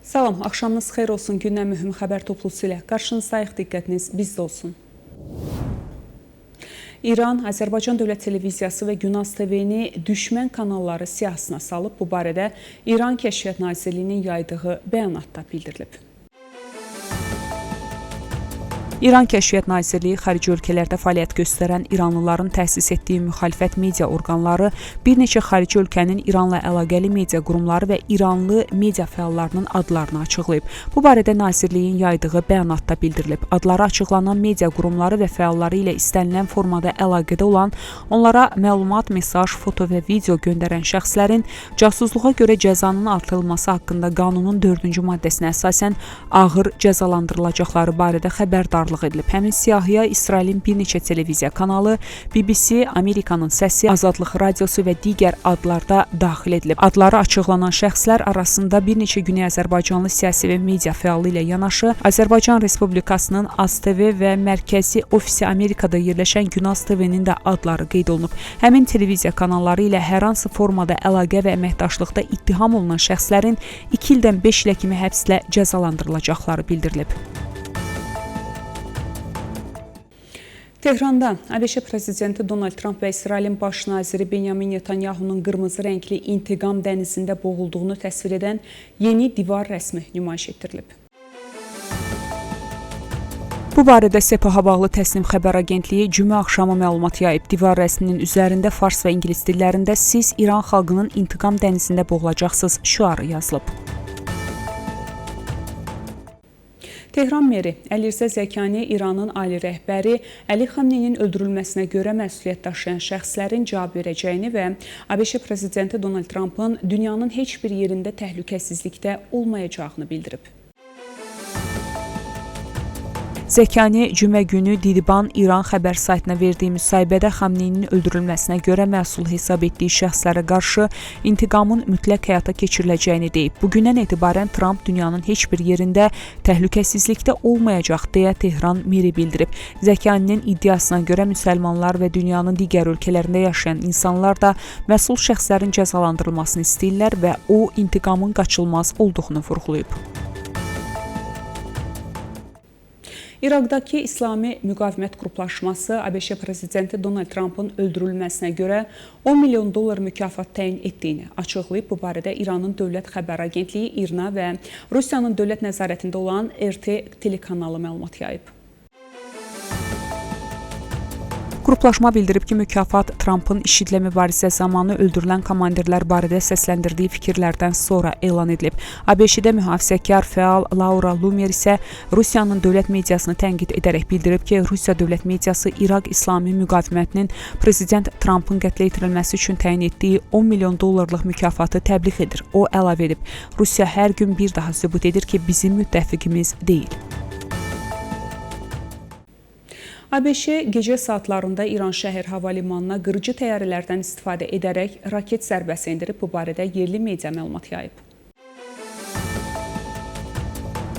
Salam, axşamınız xeyir olsun. Gündən mühüm xəbər toplusu ilə qarşınızdayıq. Diqqətiniz bizdə olsun. İran, Azərbaycan Dövlət Televiziyası və Günaz TV-ni düşmən kanalları siyahısına salıb. Bu barədə İran Kəşfiyyat Nazirliyinin yaydığı bəyanatda bildirilib. İran Kəşfiyyat Nazirliyi xarici ölkələrdə fəaliyyət göstərən İranlıların təsis etdiyi müxalifət media orqanları, bir neçə xarici ölkənin İranla əlaqəli media qurumları və İranlı media fəallarının adlarını açıqlayıb. Bu barədə Nazirliyin yaydığı bəyanatda bildirilib. Adları açıqlanan media qurumları və fəalları ilə istənilən formada əlaqədə olan, onlara məlumat, mesaj, foto və video göndərən şəxslərin casusluğa görə cəzanın artırılması haqqında qanunun 4-cü maddəsinə əsasən ağır cəzalandırılacaqları barədə xəbərdarlıq edilib. Həmin siyahıya İsrailin bir neçə televiziya kanalı, BBC, Amerikanın Səsi, Azadlıq Radiosu və digər adlarda daxil edilib. Adları açıqlanan şəxslər arasında bir neçə Güney Azərbaycanlı siyasi və media fəalı ilə yanaşı, Azərbaycan Respublikasının AzTV və mərkəzi ofisi Amerikada yerləşən Günaz TV-nin də adları qeyd olunub. Həmin televiziya kanalları ilə hər hansı formada əlaqə və əməkdaşlıqda ittiham olunan şəxslərin 2 ildən 5 ilə kimi həbslə cəzalandırılacaqları bildirilib. Tehranda ABŞ prezidenti Donald Trump və İsrailin baş naziri Benjamin Netanyahunun qırmızı rəngli intiqam dənizində boğulduğunu təsvir edən yeni divar rəsmi nümayiş etdirilib. Bu barədə Sepaha bağlı Təsnim xəbər agentliyi cümə axşamı məlumat yayıb. Divar rəsminin üzərində fars və ingilis dillərində "Siz İran xalqının intiqam dənizində boğulacaqsınız" şüarı yazılıb. Tehran meri Əlirzə Zəkani İranın ali rəhbəri Əli Xamneyinin öldürülməsinə görə məsuliyyət daşıyan şəxslərin cavab verəcəyini və ABŞ prezidenti Donald Trumpın dünyanın heç bir yerində təhlükəsizlikdə olmayacağını bildirib. Zəkani cümə günü Diliban İran xəbər saytına verdiyi müsahibədə Xamneyinin öldürülməsinə görə məsul hesab etdiyi şəxslərə qarşı intiqamın mütləq həyata keçiriləcəyini deyib. Bugündən etibarən Trump dünyanın heç bir yerində təhlükəsizlikdə olmayacaq deyə Tehran meri bildirib. Zəkaninin iddiasına görə müsəlmanlar və dünyanın digər ölkələrində yaşayan insanlar da məsul şəxslərin cəzalandırılmasını istəyirlər və o intiqamın qaçılmaz olduğunu vurğulayıb. İraqdakı İslami müqavimət qruplaşması ABŞ prezidenti Donald Trumpın öldürülməsinə görə $10 milyon mükafat təyin etdiyini açıqlayıb. Bu barədə İranın dövlət xəbər agentliyi İRNA və Rusiyanın dövlət nəzarətində olan RT telekanalı məlumat yayıb. Qruplaşma bildirib ki, mükafat Trumpın IŞİD-lə mübarizə zamanı öldürülən komandirlər barədə səsləndirdiyi fikirlərdən sonra elan edilib. ABŞ-də mühafizəkar fəal Laura Loomer isə Rusiyanın dövlət mediasını tənqid edərək bildirib ki, Rusiya dövlət mediası İraq İslami müqavimətinin prezident Trumpın qətlə yetirilməsi üçün təyin etdiyi $10 milyon mükafatı təbliğ edir. O əlavə edib, Rusiya hər gün bir daha sübut edir ki, bizim müttəfiqimiz deyil. ABŞ gecə saatlarında İran şəhər hava limanına qırıcı təyyarələrdən istifadə edərək raket zərbəsi endirib. Bu barədə yerli media məlumat yayıb.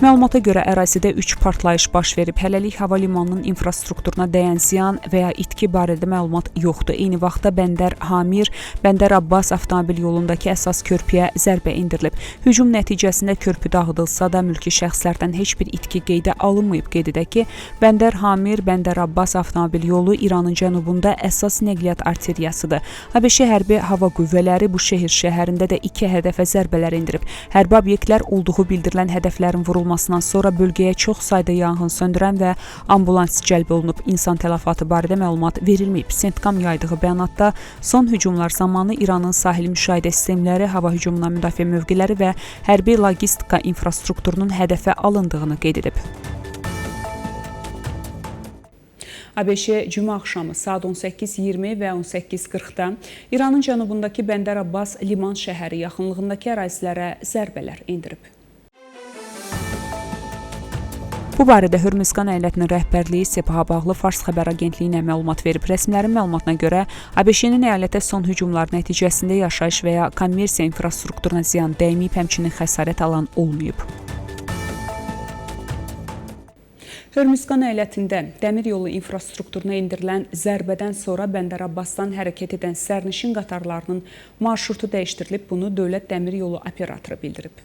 Məlumata görə ərazidə 3 partlayış baş verib. Hələlik hava limanının infrastrukturuna dəyən ziyan və ya itki barədə məlumat yoxdur. Eyni vaxtda Bəndər Hamir, Bəndər Abbas avtomobil yolundakı əsas körpüyə zərbə indirilib. Hücum nəticəsində körpü dağıdılsa da mülki şəxslərdən heç bir itki qeydə alınmayıb. Qeyd edək ki, Bəndər Hamir, Bəndər Abbas avtomobil yolu İranın cənubunda əsas nəqliyyat arteriyasıdır. ABŞ hərbi hava qüvvələri bu şəhərində də 2 hədəfə zərbələr indirib. Hərbi obyektlər olduğu bildirilən hədəflərin vurulmasından sonra bölgəyə çox sayda yanğın söndürən və ambulans cəlb olunub. İnsan tələfatı barədə məlumat verilməyib. Centcom yaydığı bəyanatda son hücumlar zamanı İranın sahil müşahidə sistemləri, hava hücumundan müdafiə mövqeləri və hərbi logistika infrastrukturunun hədəfə alındığını qeyd edib. ABŞ cümə axşamı saat 18:20 və 18:40-da İranın cənubundakı Bəndər Abbas liman şəhəri yaxınlığındakı ərazilərə zərbələr endirib. Bu barədə Hörmüzqan əyalətinin rəhbərliyi Sepaha bağlı Fars xəbər agentliyinə məlumat verib. Rəsmilərin məlumatına görə ABŞ-nin əyalətə son hücumlar nəticəsində yaşayış və ya kommersiya infrastrukturuna ziyan dəyməyib, həmçinin xəsarət alan olmayıb. Hörmüzqan əyalətində dəmir yolu infrastrukturuna endirilən zərbədən sonra Bəndər Abbasdan hərəkət edən sərnişin qatarlarının marşrutu dəyişdirilib. Bunu Dövlət Dəmir Yolu operatoru bildirib.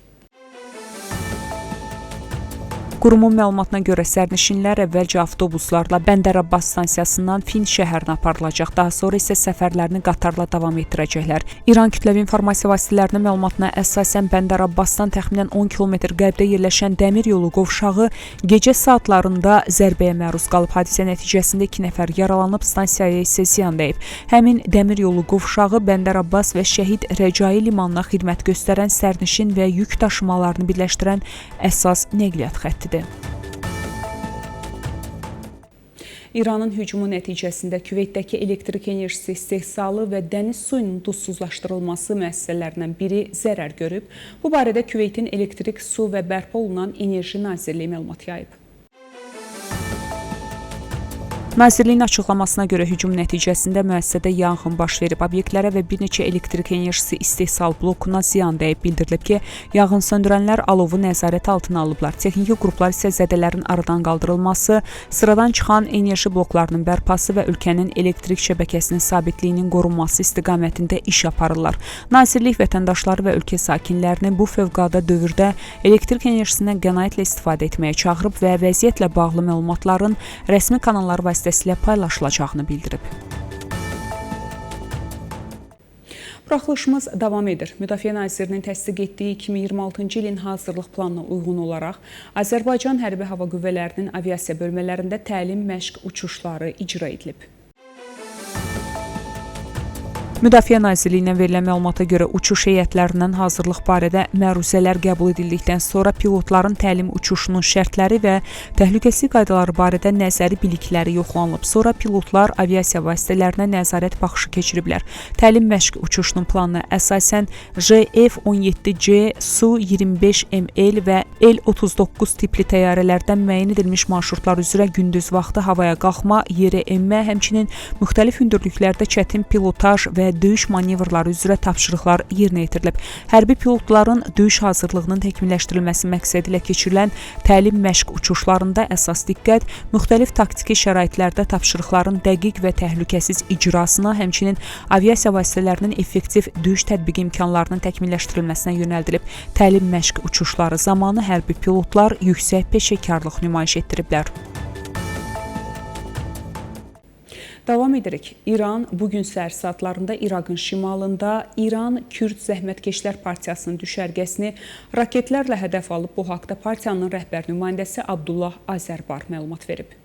Qurumun məlumatına görə sərnişinlər əvvəlcə avtobuslarla Bəndər Abbas stansiyasından Fin şəhərinə aparılacaq, daha sonra isə səfərlərini qatarla davam etdirəcəklər. İran kütləvi informasiya vasitələrinin məlumatına əsasən Bəndər Abbasdan təxminən 10 km qərbdə yerləşən dəmir yolu qovşağı gecə saatlarında zərbəyə məruz qalıb. Hadisə nəticəsində 2 nəfər yaralanıb, stansiyaya isə ziyan dəyib. Həmin dəmir yolu qovşağı Bəndər Abbas və Şəhid Rəcai limanına xidmət göstərən sərnişin və yük daşımalarını birləşdirən əsas nəqliyyat xəttidir. İranın hücumu nəticəsində Küveytdəki elektrik enerjisi istehsalı və dəniz suyunun duzsuzlaşdırılması müəssisələrindən biri zərər görüb. Bu barədə Küveytin Elektrik, Su və Bərpa olunan Enerji Nazirliyi məlumat yayıb. Nazirliyin açıqlamasına görə hücum nəticəsində müəssisədə yanğın baş verib. Obyektlərə və bir neçə elektrik enerjisi istehsal blokuna ziyan dəyib. Bildirilib ki, yanğın söndürənlər alovu nəzarət altına alıblar. Texniki qruplar isə zədələrin aradan qaldırılması, sıradan çıxan enerji bloklarının bərpası və ölkənin elektrik şəbəkəsinin sabitliyinin qorunması istiqamətində iş aparırlar. Nazirlik vətəndaşları və ölkə sakinlərini bu fövqəladə dövrdə elektrik enerjisindən qənaətlə istifadə etməyə çağırıb və vəziyyətlə bağlı məlumatların rəsmi kanallar vasitəsilə paylaşılacağını bildirib. Buraxılışımız davam edir. Müdafiə Nazirinin təsdiq etdiyi 2026-cı ilin hazırlıq planına uyğun olaraq Azərbaycan Hərbi Hava Qüvvələrinin aviasiya bölmələrində təlim məşq uçuşları icra edilib. Müdafiə Nazirliyinə verilən məlumata görə uçuş heyətlərindən hazırlıq barədə məruzələr qəbul edildikdən sonra pilotların təlim uçuşunun şərtləri və təhlükəsizlik qaydaları barədə nəzəri bilikləri yoxlanılıb. Sonra pilotlar aviasiya vasitələrinə nəzarət baxışı keçiriblər. Təlim məşq uçuşunun planına əsasən JF-17C, Su-25ML və L-39 tipli təyyarələrdən müəyyən edilmiş marşrutlar üzrə gündüz vaxtı havaya qalxma, yerə enmə, həmçinin müxtəlif hündürlüklərdə çətin pilotaj və döyüş manevrları üzrə tapşırıqlar yerinə yetirilib. Hərbi pilotların döyüş hazırlığının təkmilləşdirilməsi məqsədi ilə keçirilən təlim məşq uçuşlarında əsas diqqət müxtəlif taktiki şəraitlərdə tapşırıqların dəqiq və təhlükəsiz icrasına, həmçinin aviasiya vasitələrinin effektiv döyüş tətbiqi imkanlarının təkmilləşdirilməsinə yönəldilib. Təlim məşq uçuşları zamanı hərbi pilotlar yüksək peşəkarlıq nümayiş etdiriblər. Davam edirik. İran bugün səhər saatlarında İraqın şimalında İran Kürd Zəhmətkeşlər Partiyasının düşərgəsini raketlərlə hədəf alıb. Bu haqda partiyanın rəhbər nümayəndəsi Abdullah Azərbar məlumat verib.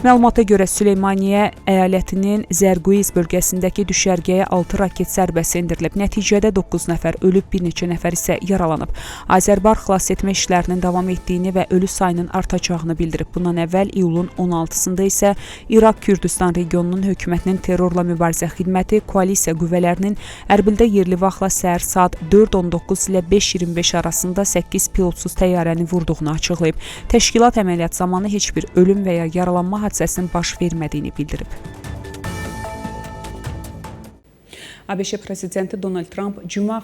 Məlumata görə Süleymaniyə əyalətinin Zərguiz bölgəsindəki düşərgəyə 6 raket zərbəsi endirilib. Nəticədə 9 nəfər ölüb, bir neçə nəfər isə yaralanıb. Azərbar xilas etmə işlərinin davam etdiyini və ölü sayının artacağını bildirib. Bundan əvvəl iyulun 16-sında isə İraq Kürdistan regionunun hökumətinin terrorla mübarizə xidməti koalisiya qüvvələrinin Ərbildə yerli vaxtla səhər saat 4:19 ilə 5:25 arasında 8 pilotsuz təyyarəni vurduğunu açıqlayıb. Təşkilat əməliyyat zamanı heç bir ölüm və ya yaralanma hadisəsinin baş vermədiyini bildirib. ABŞ prezidenti Donald Trump cümə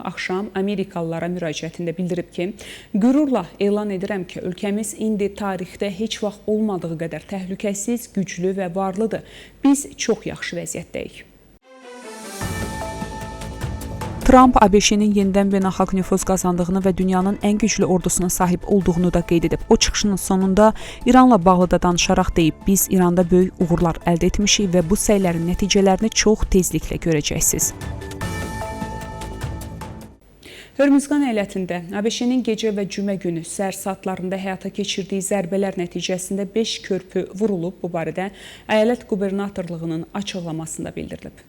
axşam Amerikalılara müraciətində bildirib ki, qürurla elan edirəm ki, ölkəmiz indi tarixdə heç vaxt olmadığı qədər təhlükəsiz, güclü və varlıdır. Biz çox yaxşı vəziyyətdəyik. Trump ABŞ-nin yenidən beynəlxalq nüfuz qazandığını və dünyanın ən güclü ordusuna sahib olduğunu da qeyd edib. O çıxışının sonunda İranla bağlı da danışaraq deyib, biz İranda böyük uğurlar əldə etmişik və bu səylərin nəticələrini çox tezliklə görəcəksiniz. Hörmüzqan əyalətində ABŞ-nin gecə və cümə günü səhər saatlarında həyata keçirdiyi zərbələr nəticəsində 5 körpü vurulub. Bu barədə əyalət qubernatorluğunun açıqlamasında bildirilib.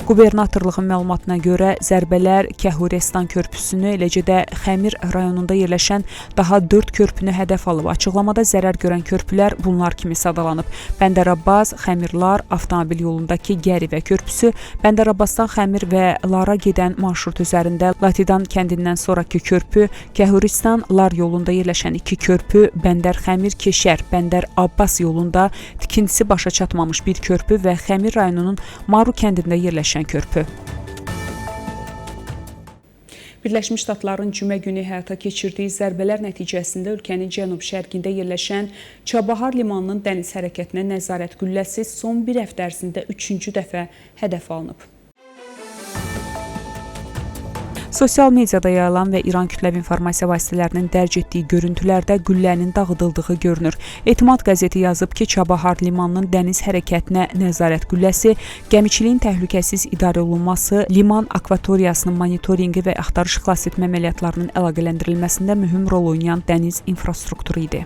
Qubernatorluğun məlumatına görə zərbələr Kəhurestan körpüsünü, eləcə də Xəmir rayonunda yerləşən daha 4 körpünü hədəf alıb. Açıqlamada zərər görən körpülər bunlar kimi sadalanıb. Bəndər Abbas, Xəmirlar avtomobil yolundakı Gərivə körpüsü, Bəndər Abbasdan Xəmir və Lara gedən marşrut üzərində Latidan kəndindən sonraki körpü, Kəhuristan Lar yolunda yerləşən 2 körpü, Bəndər Xəmir Keşər, Bəndər Abbas yolunda tikintisi başa çatmamış bir körpü və Xəmir rayonunun Maru kəndində yerləşən körpü. Birləşmiş Ştatların cümə günü həyata keçirdiyi zərbələr nəticəsində ölkənin cənub-şərqində yerləşən Çabahar limanının dəniz hərəkətinə nəzarət qülləsi son bir həftə ərzində 3-cü dəfə hədəf alınıb. Sosial mediada yayılan və İran kütləvi informasiya vasitələrinin dərc etdiyi görüntülərdə güllənin dağıdıldığı görünür. Etimad qəzeti yazıb ki, Çabahar limanının dəniz hərəkətinə nəzarət qülləsi, gəmiçiliyin təhlükəsiz idarə olunması, liman akvatoriyasının monitorinqi və axtarış xilas etmə əməliyyatlarının əlaqələndirilməsində mühüm rol oynayan dəniz infrastrukturu idi.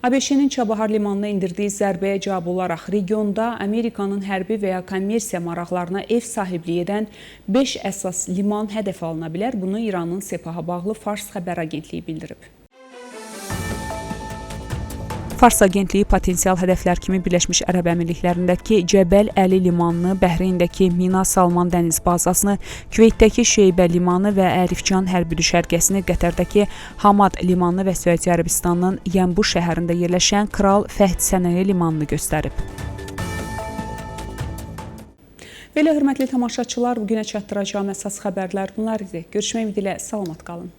ABŞ-nin Çabahar limanına indirdiyi zərbəyə cavab olaraq regionda Amerikanın hərbi və ya kommersiya maraqlarına ev sahibliyi edən 5 əsas liman hədəf alına bilər. Bunu İranın Sepaha bağlı Fars xəbər agentliyi bildirib. Fars agentliyi potensial hədəflər kimi Birləşmiş Ərəb Əmirliklərindəki Cəbəl Əli limanını, Bəhreyndəki Mina Salman dəniz bazasını, Küveytdəki Şeybə limanı və Ərifcan hərbi düşərgəsini, Qətərdəki Hamad limanını və Səudiyyə Ərəbistanının Yənbu şəhərində yerləşən Kral Fəhd sənaye limanını göstərib. Belə hörmətli tamaşaçılar, bugünə çatdıracağım əsas xəbərlər bunlar idi. Görüşmək ümidi ilə salamat qalın.